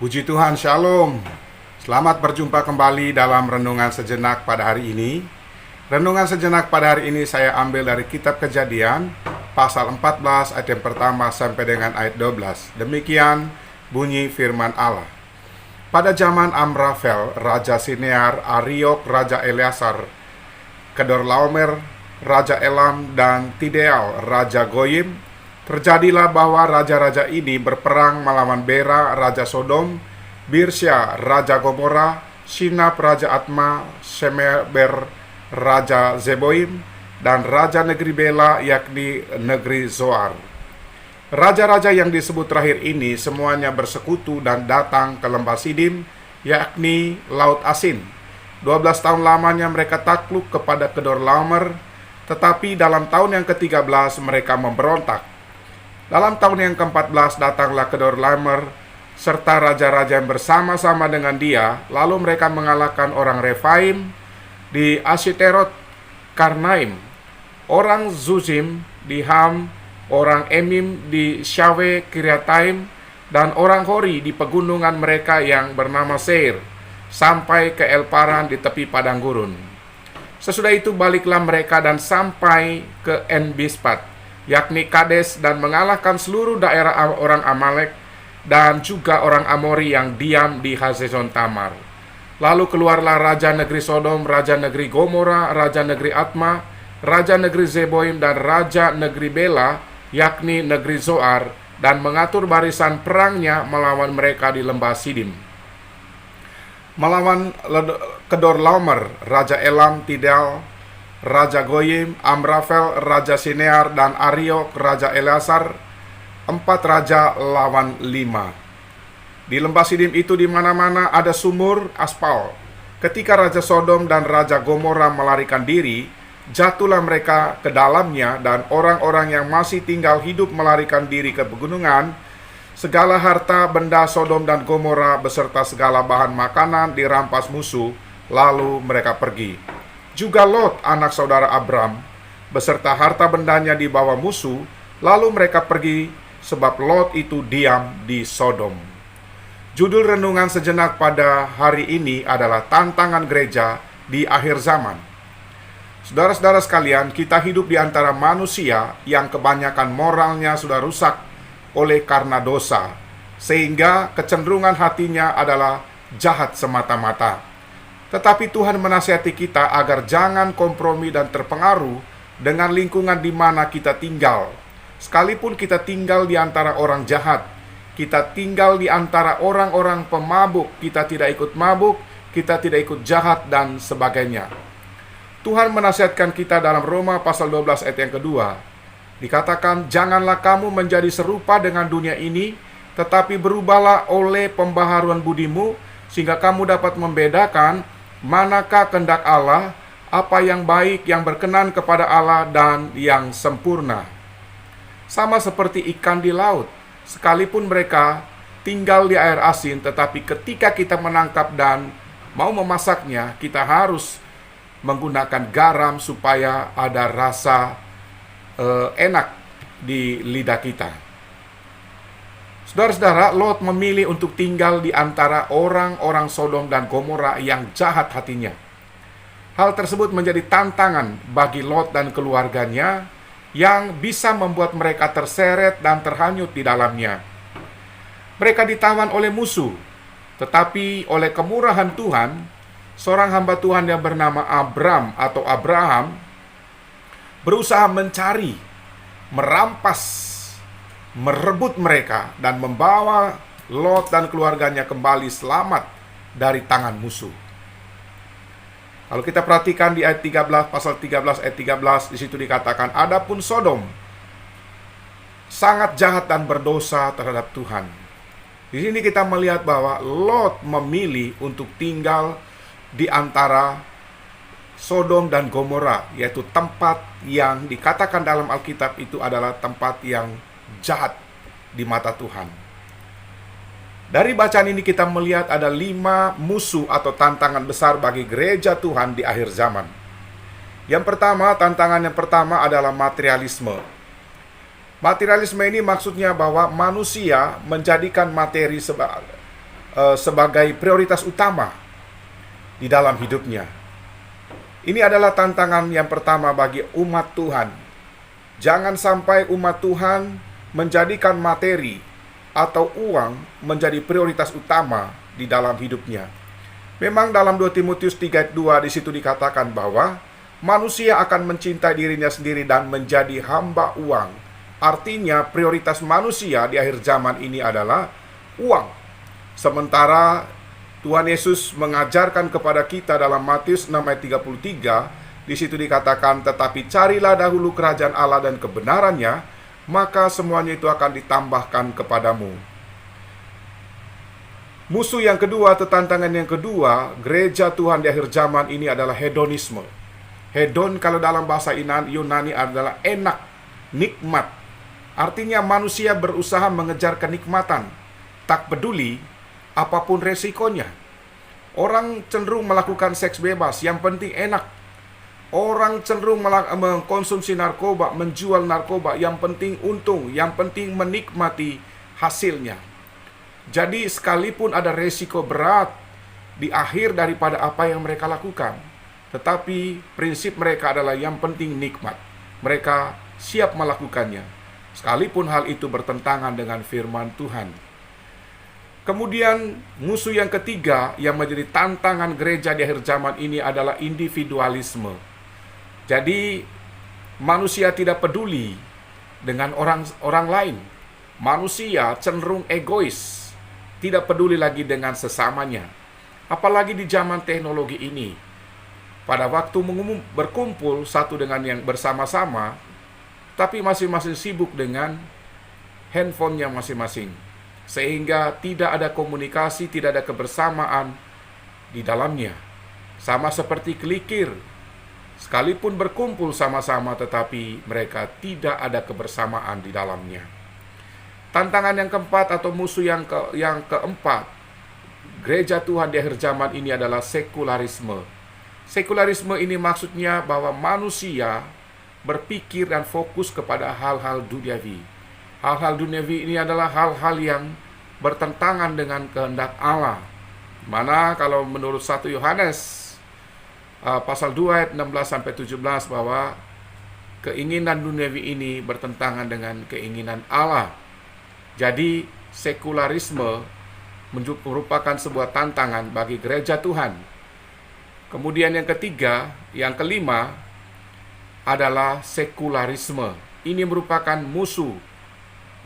Puji Tuhan, Shalom. Selamat berjumpa kembali dalam Renungan Sejenak pada hari ini. Renungan Sejenak pada hari ini saya ambil dari Kitab Kejadian, pasal 14 ayat yang pertama sampai dengan ayat 12. Demikian bunyi firman Allah. Pada zaman Amrafel, Raja Sinear, Ariok, Raja Eleasar, Kedorlaomer, Raja Elam, dan Tideal, Raja Goyim, terjadilah bahwa raja-raja ini berperang melawan Bera, Raja Sodom, Birsya, Raja Gomora, Shinab, Raja Atma, Shemeber, Raja Zeboim, dan Raja negeri Bela, yakni negeri Zoar. Raja-raja yang disebut terakhir ini semuanya bersekutu dan datang ke lembah Sidim, yakni Laut Asin. 12 tahun lamanya mereka takluk kepada Kedorlaomer, tetapi dalam tahun yang ke-13 mereka memberontak. Dalam tahun yang ke-14 datanglah Kedorlaomer serta raja-raja yang bersama-sama dengan dia, lalu mereka mengalahkan orang Refaim di Ashiterot Karnaim, orang Zuzim di Ham, orang Emim di Syawe Kiriataim, dan orang Hori di pegunungan mereka yang bernama Seir, sampai ke Elparan di tepi padang gurun. Sesudah itu baliklah mereka dan sampai ke En-Bispat, yakni Kades, dan mengalahkan seluruh daerah orang Amalek dan juga orang Amori yang diam di Hazezon Tamar. Lalu keluarlah raja negeri Sodom, raja negeri Gomora, raja negeri Atma, raja negeri Zeboim, dan raja negeri Bela, yakni negeri Zoar, dan mengatur barisan perangnya melawan mereka di lembah Sidim. Melawan Kedorlaomer, Raja Elam, Tidal, Raja Goyim, Amrafel, Raja Sinear, dan Ariok, Raja Eleasar, 4 raja lawan 5. Di lembah Sidim itu di mana-mana ada sumur aspal. Ketika Raja Sodom dan Raja Gomora melarikan diri, jatuhlah mereka ke dalamnya, dan orang-orang yang masih tinggal hidup melarikan diri ke pegunungan. Segala harta benda Sodom dan Gomora beserta segala bahan makanan dirampas musuh, lalu mereka pergi. Juga Lot, anak saudara Abram, beserta harta bendanya dibawa musuh, lalu mereka pergi, sebab Lot itu diam di Sodom. Judul renungan sejenak pada hari ini adalah tantangan gereja di akhir zaman. Saudara-saudara sekalian, kita hidup di antara manusia yang kebanyakan moralnya sudah rusak oleh karena dosa, sehingga kecenderungan hatinya adalah jahat semata-mata. Tetapi Tuhan menasihati kita agar jangan kompromi dan terpengaruh dengan lingkungan di mana kita tinggal. Sekalipun kita tinggal di antara orang jahat, kita tinggal di antara orang-orang pemabuk, kita tidak ikut mabuk, kita tidak ikut jahat, dan sebagainya. Tuhan menasihatkan kita dalam Roma pasal 12 ayat yang kedua. Dikatakan, janganlah kamu menjadi serupa dengan dunia ini, tetapi berubahlah oleh pembaharuan budimu, sehingga kamu dapat membedakan manakah kehendak Allah, apa yang baik, yang berkenan kepada Allah, dan yang sempurna. Sama seperti ikan di laut, sekalipun mereka tinggal di air asin, tetapi ketika kita menangkap dan mau memasaknya, kita harus menggunakan garam supaya ada rasa enak di lidah kita. Saudara-saudara, Lot memilih untuk tinggal di antara orang-orang Sodom dan Gomora yang jahat hatinya. Hal tersebut menjadi tantangan bagi Lot dan keluarganya yang bisa membuat mereka terseret dan terhanyut di dalamnya. Mereka ditawan oleh musuh, tetapi oleh kemurahan Tuhan, seorang hamba Tuhan yang bernama Abram atau Abraham berusaha mencari, merampas, merebut mereka, dan membawa Lot dan keluarganya kembali selamat dari tangan musuh. Kalau kita perhatikan di ayat 13, pasal 13 ayat 13, di situ dikatakan, adapun Sodom sangat jahat dan berdosa terhadap Tuhan. Di sini kita melihat bahwa Lot memilih untuk tinggal di antara Sodom dan Gomora, yaitu tempat yang dikatakan dalam Alkitab itu adalah tempat yang jahat di mata Tuhan. Dari bacaan ini kita melihat ada 5 musuh atau tantangan besar bagi gereja Tuhan di akhir zaman. Tantangan yang pertama adalah materialisme. Materialisme ini maksudnya bahwa manusia menjadikan materi sebagai prioritas utama di dalam hidupnya. Ini adalah tantangan yang pertama bagi umat Tuhan. Jangan sampai umat Tuhan menjadikan materi atau uang menjadi prioritas utama di dalam hidupnya. Memang dalam 2 Timotius 3 ayat 2 di situ dikatakan bahwa manusia akan mencintai dirinya sendiri dan menjadi hamba uang. Artinya prioritas manusia di akhir zaman ini adalah uang. Sementara Tuhan Yesus mengajarkan kepada kita dalam Matius 6 ayat 33, di situ dikatakan, tetapi carilah dahulu kerajaan Allah dan kebenarannya, maka semuanya itu akan ditambahkan kepadamu. Musuh yang kedua atau tantangan yang kedua gereja Tuhan di akhir zaman ini adalah hedonisme. Hedon kalau dalam bahasa Yunani adalah enak, nikmat. Artinya manusia berusaha mengejar kenikmatan, tak peduli apapun resikonya. Orang cenderung melakukan seks bebas, yang penting enak. Orang cenderung mengkonsumsi narkoba, menjual narkoba, yang penting untung, yang penting menikmati hasilnya. Jadi sekalipun ada resiko berat di akhir daripada apa yang mereka lakukan, tetapi prinsip mereka adalah yang penting nikmat. Mereka siap melakukannya, sekalipun hal itu bertentangan dengan firman Tuhan. Kemudian musuh yang ketiga yang menjadi tantangan gereja di akhir zaman ini adalah individualisme. Jadi manusia tidak peduli dengan orang lain. Manusia cenderung egois, tidak peduli lagi dengan sesamanya. Apalagi di zaman teknologi ini. Pada waktu berkumpul satu dengan yang bersama-sama, tapi masing-masing sibuk dengan handphonenya masing-masing. Sehingga tidak ada komunikasi, tidak ada kebersamaan di dalamnya. Sama seperti kelikir. Sekalipun berkumpul sama-sama, tetapi mereka tidak ada kebersamaan di dalamnya. Tantangan yang keempat atau musuh yang keempat gereja Tuhan di akhir zaman ini adalah sekularisme. Sekularisme ini maksudnya bahwa manusia berpikir dan fokus kepada hal-hal duniawi. Hal-hal duniawi ini adalah hal-hal yang bertentangan dengan kehendak Allah. Mana kalau menurut 1 Yohanes pasal 2 ayat 16-17 bahwa keinginan duniawi ini bertentangan dengan keinginan Allah. Jadi sekularisme merupakan sebuah tantangan bagi gereja Tuhan. Kemudian yang ketiga, yang kelima adalah sekularisme. Ini merupakan musuh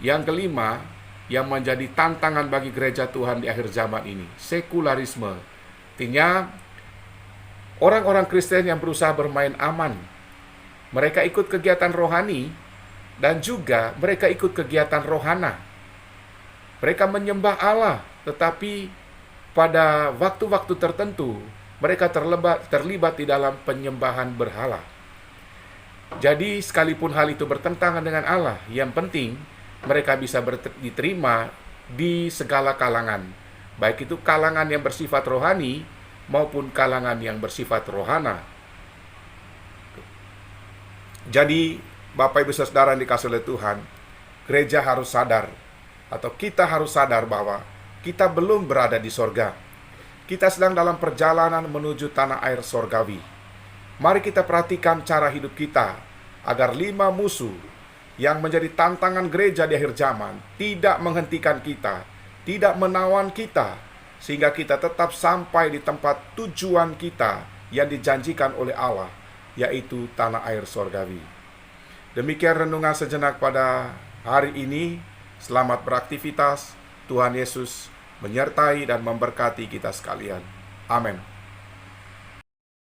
yang kelima yang menjadi tantangan bagi gereja Tuhan di akhir zaman ini. Sekularisme. Artinya orang-orang Kristen yang berusaha bermain aman. Mereka ikut kegiatan rohani dan juga mereka ikut kegiatan rohana. Mereka menyembah Allah, tetapi pada waktu-waktu tertentu mereka terlibat di dalam penyembahan berhala. Jadi sekalipun hal itu bertentangan dengan Allah, yang penting mereka bisa diterima di segala kalangan, baik itu kalangan yang bersifat rohani maupun kalangan yang bersifat rohana. Jadi Bapak Ibu Saudara yang dikasihi oleh Tuhan, gereja harus sadar, atau kita harus sadar bahwa kita belum berada di sorga. Kita sedang dalam perjalanan menuju tanah air sorgawi. Mari kita perhatikan cara hidup kita, agar 5 musuh yang menjadi tantangan gereja di akhir zaman tidak menghentikan kita, tidak menawan kita, sehingga kita tetap sampai di tempat tujuan kita yang dijanjikan oleh Allah, yaitu tanah air sorgawi. Demikian renungan sejenak pada hari ini. Selamat beraktivitas. Tuhan Yesus menyertai dan memberkati kita sekalian. Amin.